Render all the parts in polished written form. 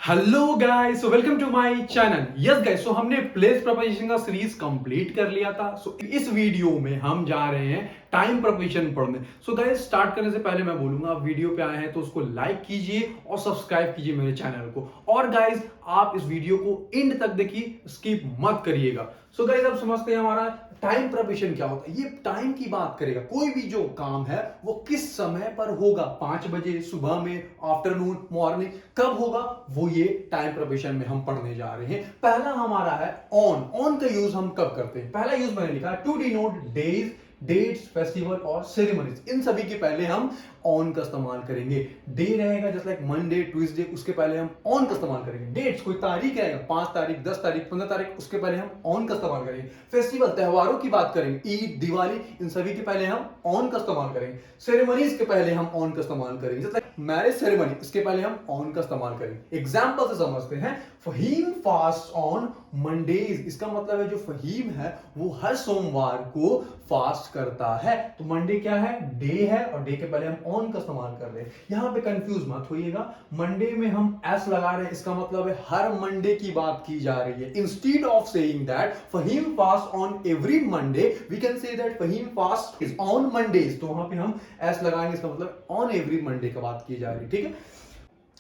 Hello guys, so welcome to my channel. Yes guys, so हमने place preposition का series complete कर लिया था। सो इस वीडियो में हम जा रहे हैं टाइम प्रपोजिशन पढ़ने। सो गाइस, स्टार्ट करने से पहले मैं बोलूंगा, आप वीडियो पे आए हैं तो उसको लाइक कीजिए और सब्सक्राइब कीजिए मेरे चैनल को। और गाइस, आप इस वीडियो को एंड तक देखिए, स्किप मत करिएगा। सो गाइस, आप समझते हैं हमारा टाइम प्रपोजिशन क्या होता है। ये टाइम की बात करेगा, कोई भी जो काम है वो किस समय पर होगा, 5 बजे, सुबह में, आफ्टरनून, मॉर्निंग, कब होगा, वो ये टाइम प्रपोजिशन में हम पढ़ने जा रहे हैं। पहला हमारा है ऑन। ऑन का यूज हम कब करते हैं? पहला यूज मैंने लिखा to denote days, dates, festival और सेरेमनीज। इन सभी के पहले हम ऑन का इस्तेमाल करेंगे। डे रहेगा जस्ट लाइक मंडे, ट्यूसडे, उसके पहले हम ऑन का इस्तेमाल करेंगे। डेट्स, कोई तारीख रहेगा, 5 तारीख, 10 तारीख, 15 तारीख, उसके पहले हम ऑन का इस्तेमाल करेंगे। फेस्टिवल, त्योहारों की बात करेंगे, ईद, दिवाली, इन सभी के पहले हम ऑन का इस्तेमाल करेंगे। सेरेमनीज के पहले हम ऑन का इस्तेमाल करेंगे, जस्ट लाइक मैरिज सेरेमनी, इसके पहले हम ऑन का इस्तेमाल करेंगे। एग्जांपल से समझते हैं, फहीम फास्ट ऑन मंडेज। इसका मतलब है जो फहीम है वो हर सोमवार को फास्ट करता है। तो मंडे क्या है? डे है, और डे के पहले हम ऑन का इस्तेमाल कर रहे हैं। यहां पे कंफ्यूज मत होइएगा, मंडे में हम एस लगा रहे हैं, इसका मतलब है हर मंडे की बात की जा रही है। Instead of saying that Faheem fast on every Monday, we can say that Faheem fast is on Mondays. तो वहां पे हम एस लगाएंगे, इसका मतलब ऑन एवरी मंडे का बात की जा रही है। ठीक है,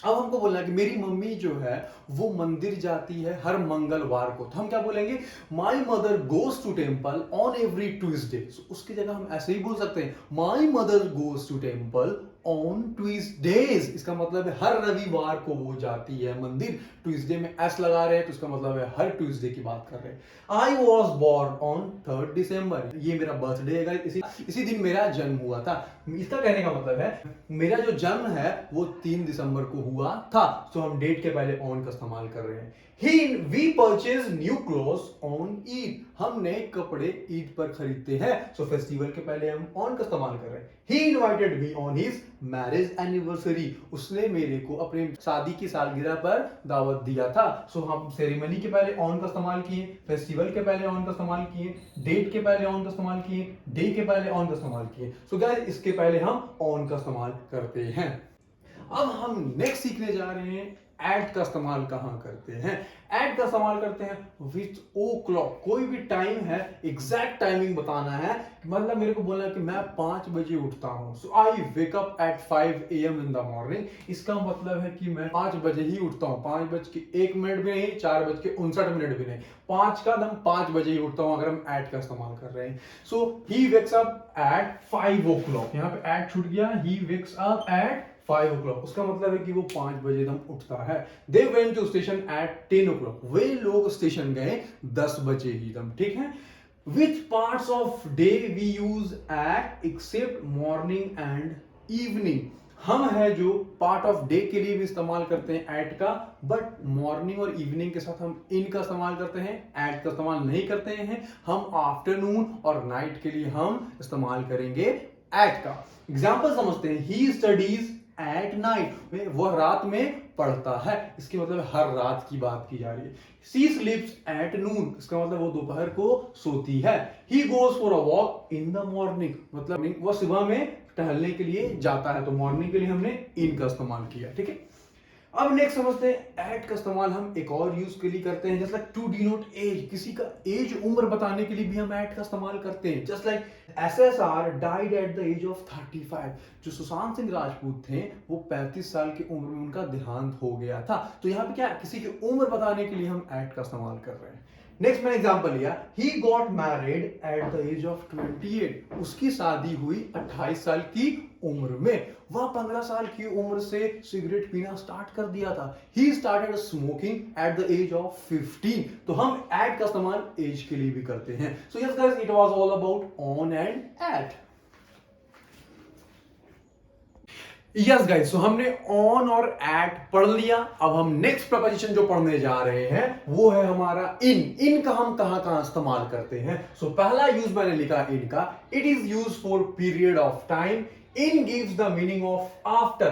अब हमको बोलना है कि मेरी मम्मी जो है वो मंदिर जाती है हर मंगलवार को। तो हम क्या बोलेंगे? My mother goes to temple on every Tuesday. उसकी जगह हम ऐसे ही बोल सकते हैं, my mother goes to temple on Tuesdays. इसका मतलब है हर रविवार को वो जाती है मंदिर। ट्यूसडे में एस लगा रहे हैं तो इसका मतलब है हर ट्यूसडे की बात कर रहे हैं। आई वॉज बोर्न ऑन 3 दिसंबर। ये मेरा बर्थडे है, इसी दिन मेरा जन्म हुआ था। इसका कहने का मतलब है मेरा जो जन्म है वो 3 दिसंबर को हुआ था। तो हम डेट के पहले ऑन का इस्तेमाल कर रहे हैं। We purchase new clothes on Eid. हम नए कपड़े ईद पर खरीदते हैं। सो फेस्टिवल के पहले हम ऑन का इस्तेमाल कर रहे हैं। He invited me on his marriage anniversary. उसने मेरे को अपने शादी की सालगिरह पर दावत दिया था। सो हम सेरेमनी के पहले ऑन का इस्तेमाल किए, फेस्टिवल के पहले ऑन का इस्तेमाल किए, डेट के पहले ऑन का इस्तेमाल किए, डे के पहले ऑन का इस्तेमाल किए। सो गाइस, इसके पहले हम ऑन का इस्तेमाल करते हैं। अब हम नेक्स्ट सीखने जा रहे हैं एट का इस्तेमाल कहां करते हैं। एट का इस्तेमाल करते हैं विथ ओ क्लॉक। कोई भी टाइम है, एग्जैक्ट टाइमिंग बताना है। मतलब मेरे को बोलना है कि मैं 5 बजे उठता हूं, so I wake up at 5 AM in the morning. इसका मतलब है कि मैं 5 बजे ही उठता हूं। 5:01 भी नहीं, 4:59 भी नहीं, 5 का दम 5 बजे ही उठता हूं अगर हम एट का इस्तेमाल कर रहे हैं। So he wakes up at 5 o'clock। यहाँ पे एट छूट गया, ही वेक्स अप एट 5 o'clock। उसका मतलब है कि वो 5 बजे दम उठता है। They went to station at 10 o'clock। वे लोग स्टेशन गए 10 बजे ही दम। ठीक है, which parts of day we use at except morning and evening. हम है जो पार्ट ऑफ डे के लिए भी इस्तेमाल करते हैं एट का, बट मॉर्निंग और इवनिंग के साथ हम इन का इस्तेमाल करते हैं, एट का इस्तेमाल नहीं करते हैं। हम आफ्टरनून और नाइट के लिए हम इस्तेमाल करेंगे एट का। एग्जाम्पल समझते हैं, ही स्टडीज एट नाइट। वह रात में पढ़ता है, इसके मतलब हर रात की बात की जा रही है। सी स्लीप्स एट नून। इसका मतलब वो दोपहर को सोती है। He goes for a walk in the morning. मतलब वह सुबह में टहलने के लिए जाता है। तो मॉर्निंग के लिए हमने इन का इस्तेमाल किया। ठीक है, अब नेक्स्ट समझते हैं एट का इस्तेमाल हम एक और यूज के लिए करते हैं, just like to denote age. किसी का एज, उम्र बताने के लिए भी हम एट का इस्तेमाल करते हैं। Just like SSR died at the age of 35। जो सुशांत सिंह राजपूत थे वो 35 साल की उम्र में उनका देहांत हो गया था। तो यहाँ पे क्या, किसी की उम्र बताने के लिए हम एट का इस्तेमाल कर रहे हैं। नेक्स्ट मैंने एग्जांपल लिया, he got married at the age of 28। उसकी शादी हुई 28 साल की उम्र में। वह 15 साल की उम्र से सिगरेट पीना स्टार्ट कर दिया था। He started smoking at the age of 15। तो हम एट का इस्तेमाल एज के लिए भी करते हैं। So yes guys, it was all about on and at. Yes guys, so हमने ऑन और एट पढ़ लिया। अब हम नेक्स्ट प्रपोजिशन जो पढ़ने जा रहे हैं वो है हमारा इन। इन का हम कहां कहां इस्तेमाल करते हैं? सो पहला यूज मैंने लिखा इन का, it is use for period of time. In gives the meaning of after,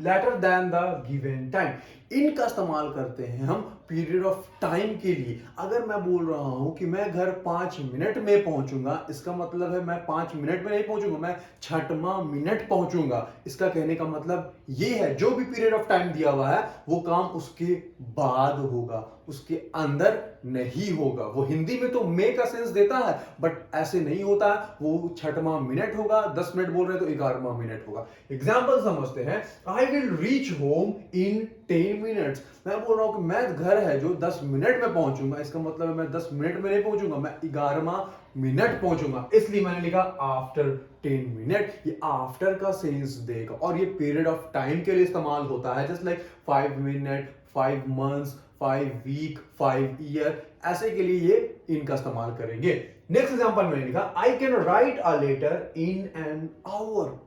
later than the given time. इनका इस्तेमाल करते हैं हम पीरियड ऑफ टाइम के लिए। अगर मैं बोल रहा हूं कि मैं घर 5 मिनट में पहुंचूंगा, इसका मतलब है मैं 5 मिनट में नहीं पहुंचूंगा, मैं 6वां मिनट पहुंचूंगा। इसका कहने का मतलब ये है जो भी पीरियड ऑफ टाइम दिया हुआ है वो काम उसके बाद होगा, उसके अंदर नहीं होगा। वो हिंदी में तो मे का सेंस देता है, बट ऐसे नहीं होता है। वो 6वां मिनट होगा, 10 मिनट बोल रहे हैं तो 11वां मिनट होगा। एग्जाम्पल समझते हैं। I will reach home in 10 minutes. मैं बोल रहा हूं कि मैं घर है जो 10 मिनट में पहुंचूंगा, इसका मतलब है मैं 10 मिनट में नहीं पहुंचूंगा, मैं 11वां मिनट पहुंचूंगा, इसलिए मैंने लिखा आफ्टर 10 मिनट। ये आफ्टर का सेंस देगा और ये पीरियड ऑफ टाइम के लिए इस्तेमाल होता है, just like 5 minute, 5 months, 5 week, 5 year, ऐसे के लिए ये इनका इस्तेमाल करेंगे। नेक्स्ट एग्जांपल मैंने लिखा I can write a letter in an hour.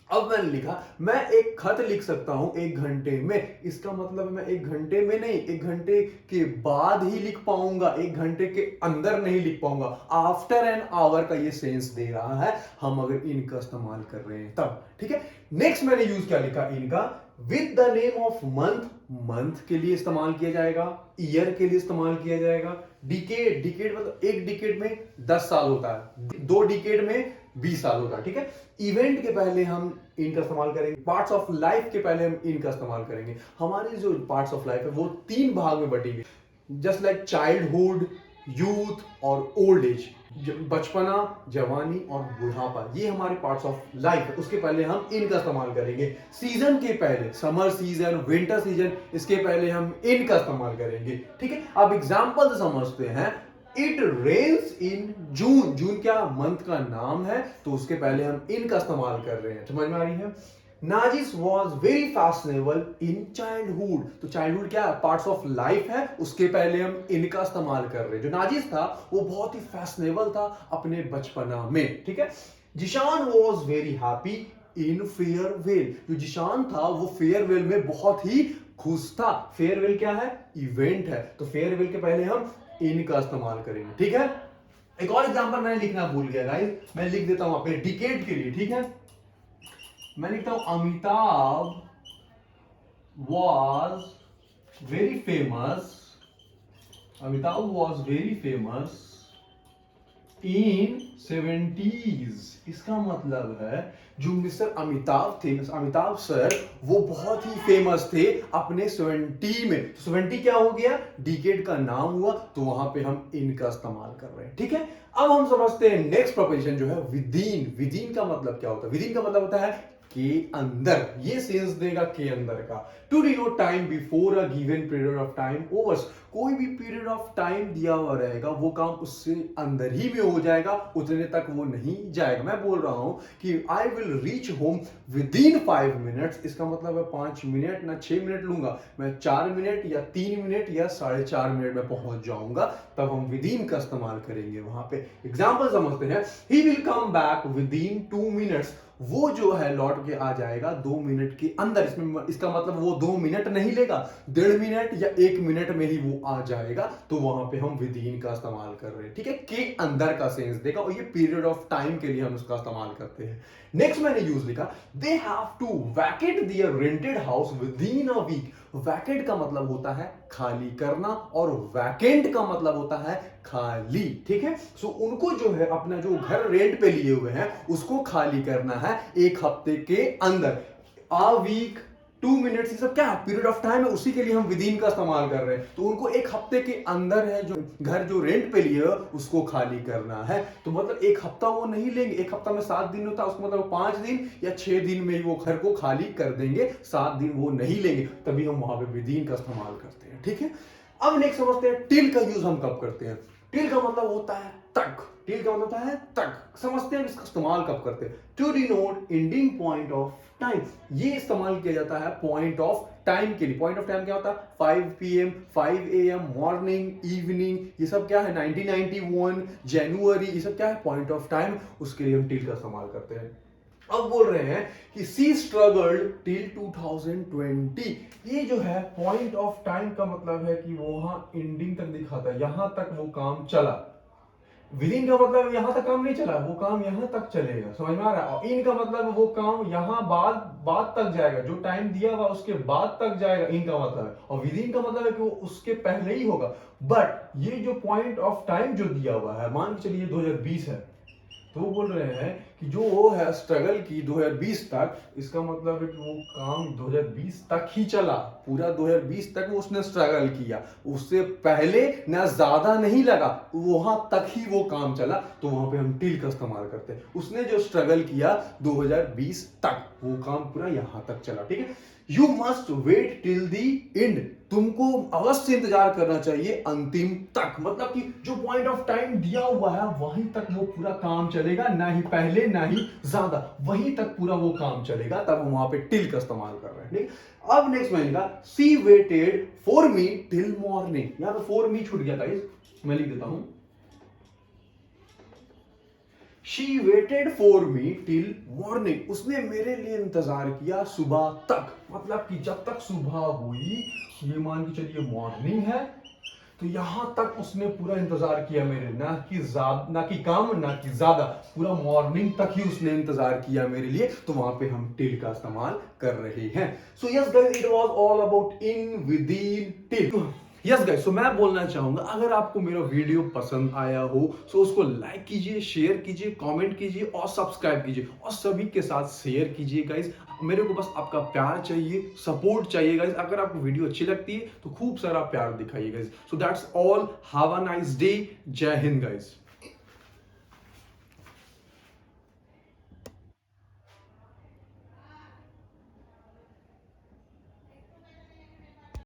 अब मैंने लिखा मैं एक खत लिख सकता हूं 1 घंटे में, इसका मतलब मैं 1 घंटे में नहीं, 1 घंटे के बाद ही लिख पाऊंगा, 1 घंटे के अंदर नहीं लिख पाऊंगा। आफ्टर एन आवर का ये सेंस दे रहा है हम अगर इनका इस्तेमाल कर रहे हैं तब। ठीक है, नेक्स्ट मैंने यूज क्या लिखा इनका, with the name of month. Month के लिए इस्तेमाल किया जाएगा, ईयर के लिए इस्तेमाल किया जाएगा, डिकेड, डिकेड मतलब एक डिकेड में 10 साल होता है, 2 डिकेड में 20 साल होता है। ठीक है, इवेंट के पहले हम इनका इस्तेमाल करेंगे, पार्ट्स ऑफ लाइफ के पहले हम इनका इस्तेमाल करेंगे। हमारी जो पार्ट्स ऑफ लाइफ है वो 3 भाग में बटी हुई, जस्ट लाइक चाइल्डहुड, यूथ और ओल्ड एज। बचपना, जवानी और बुढ़ापा, ये हमारे पार्ट्स ऑफ लाइफ है, उसके पहले हम इनका इस्तेमाल करेंगे। सीजन के पहले, समर सीजन, विंटर सीजन, इसके पहले हम इनका इस्तेमाल करेंगे। ठीक है, अब एग्जांपल समझते हैं। इट रेन्स इन जून। जून क्या मंथ का नाम है, तो उसके पहले हम इनका इस्तेमाल कर रहे हैं। समझ में आ रही है। Nazis was very fashionable in childhood. तो चाइल्डहुड क्या पार्ट्स ऑफ लाइफ है, उसके पहले हम इनका इस्तेमाल कर रहे हैं। जो नाजिस था वो बहुत ही फैशनेबल था अपने बचपना में। ठीक है, Zeeshan was very happy in farewell. जो जिशान था वो फेयरवेल में बहुत ही खुश था। फेयरवेल क्या है, इवेंट है, तो फेयरवेल के पहले हम इनका इस्तेमाल करेंगे। ठीक है, एक और एग्जांपल मैंने लिखना भूल गया गाइस, मैं लिख देता हूं अपने डिकेड के लिए। ठीक है, मैं लिखता हूं Amitabh was very famous, Amitabh was very famous in 70s। इसका मतलब है जो मिस्टर अमिताभ थे, अमिताभ सर, वो बहुत ही फेमस थे अपने 70 में। तो 70 क्या हो गया, डिकेड का नाम हुआ, तो वहां पे हम इनका इस्तेमाल कर रहे हैं। ठीक है, अब हम समझते हैं नेक्स्ट प्रोपोजिशन जो है विदिन। विदिन का मतलब क्या होता है, विदिन का मतलब होता है के अंदर, ये सेंस देगा के अंदर का। To denote time before a given period of time overs. कोई भी पीरियड ऑफ टाइम दिया हुआ रहेगा वो काम उससे अंदर ही में हो जाएगा, उतने तक वो नहीं जाएगा। मैं बोल रहा हूं कि I will reach home with in 5 minutes, इसका मतलब है 5 मिनट ना 6 मिनट लूंगा, मैं 4 मिनट या 3 मिनट या 4.5 मिनट में पहुंच जाऊंगा, तब हम विद इन का इस्तेमाल करेंगे वहां पे। एग्जाम्पल समझते हैं। He will come back with in 2 minutes. वो जो है लौट के आ जाएगा 2 मिनट के अंदर। इसमें इसका मतलब वो 2 मिनट नहीं लेगा, 1.5 मिनट या 1 मिनट में ही वो आ जाएगा, तो वहां पे हम विद इन का इस्तेमाल कर रहे हैं। ठीक है, के अंदर का सेंस देगा और ये पीरियड ऑफ टाइम के लिए हम उसका इस्तेमाल करते हैं। नेक्स्ट मैंने यूज लिखा they have to vacate their rented house within a week. Vacate का मतलब होता है खाली करना और वैकेंट का मतलब होता है खाली। ठीक है, सो उनको जो है अपना जो घर रेंट पे लिए हुए हैं उसको खाली करना है 1 हफ्ते के अंदर। आ वीक, 2 मिनट्स, ये सब क्या है, पीरियड ऑफ टाइम है, उसी के लिए हम विदिन का इस्तेमाल कर रहे हैं। तो उनको 1 हफ्ते के अंदर है जो घर जो रेंट पे लिए उसको खाली करना है। तो मतलब 1 हफ्ता वो नहीं लेंगे, 1 हफ्ता में 7 दिन होता है, उसको मतलब 5 दिन या 6 दिन में ही वो घर को खाली कर देंगे, 7 दिन वो नहीं लेंगे, तभी हम वहां पे विदिन का इस्तेमाल करते हैं। ठीक है, अब नेक्स्ट समझते हैं टिल का यूज हम कब करते हैं। टिल का मतलब होता है तक। टिल का मतलब होता है तक। समझते हैं इसका इस्तेमाल कब करते हैं। To denote ending point of time. ये इस्तेमाल किया जाता है पॉइंट ऑफ टाइम के लिए। पॉइंट ऑफ टाइम क्या होता है, 5 PM, 5 AM, मॉर्निंग, इवनिंग, ये सब क्या है, 1991, जनवरी, ये सब क्या है, पॉइंट ऑफ टाइम, उसके लिए हम टिल का इस्तेमाल करते हैं। अब बोल रहे हैं कि सी स्ट्रगल्ड टिल 2020। ये जो है पॉइंट ऑफ टाइम का मतलब है कि वो वहां एंडिंग तक दिखाता है, यहां तक वो काम चला। विद इन का मतलब यहां तक काम नहीं चला, वो काम यहां तक चलेगा, समझ में आ रहा है। और इन का मतलब वो काम यहां बाद तक जाएगा, जो टाइम दिया हुआ उसके बाद तक जाएगा, इन का मतलब है। और विद इन का मतलब है कि वो उसके पहले ही होगा। बट ये जो पॉइंट ऑफ टाइम जो दिया हुआ है, मान के चलिए 2020 है, तो वो बोल रहे हैं कि जो वो है स्ट्रगल की 2020 तक, इसका मतलब है कि वो काम 2020 तक ही चला, पूरा 2020 तक वो उसने स्ट्रगल किया, उससे पहले ना ज्यादा नहीं लगा, वहां तक ही वो काम चला। तो वहां पे हम टिल का इस्तेमाल करते हैं। उसने जो स्ट्रगल किया 2020 तक, वो काम पूरा यहां तक चला, ठीक है। You must wait till the end, तुमको अवश्य इंतजार करना चाहिए अंतिम तक, मतलब कि जो पॉइंट ऑफ टाइम दिया हुआ है वहीं तक वो पूरा काम चलेगा, ना ही पहले ना ही ज्यादा, वहीं तक पूरा वो काम चलेगा। तब हम वहां पे टिल का इस्तेमाल कर रहे हैं, ठीक। अब नेक्स्ट मैंने कहा she waited for me till morning, यहां पे फॉर मी छूट गया था, मैं लिख देता हूं। She waited for me till morning, उसने मेरे लिए इंतजार किया सुबह तक, मतलब कि जब तक सुबह हुई, ये मान के चलिए मॉर्निंग है, तो यहां तक उसने पूरा इंतजार किया मेरे, ना कि कम ना कि ज्यादा, पूरा मॉर्निंग तक ही उसने इंतजार किया मेरे लिए। तो वहां पे हम टिल का इस्तेमाल कर रहे हैं। So yes guys, it was all about in, within, till. Yes guys, so मैं बोलना चाहूंगा अगर आपको मेरा वीडियो पसंद आया हो तो उसको लाइक कीजिए, शेयर कीजिए, कमेंट कीजिए और सब्सक्राइब कीजिए और सभी के साथ शेयर कीजिए गाइस। मेरे को बस आपका प्यार चाहिए, सपोर्ट चाहिए गाइस। अगर आपको वीडियो अच्छी लगती है तो खूब सारा प्यार दिखाइए guys. So that's all, have a nice day, जय हिंद गाइस।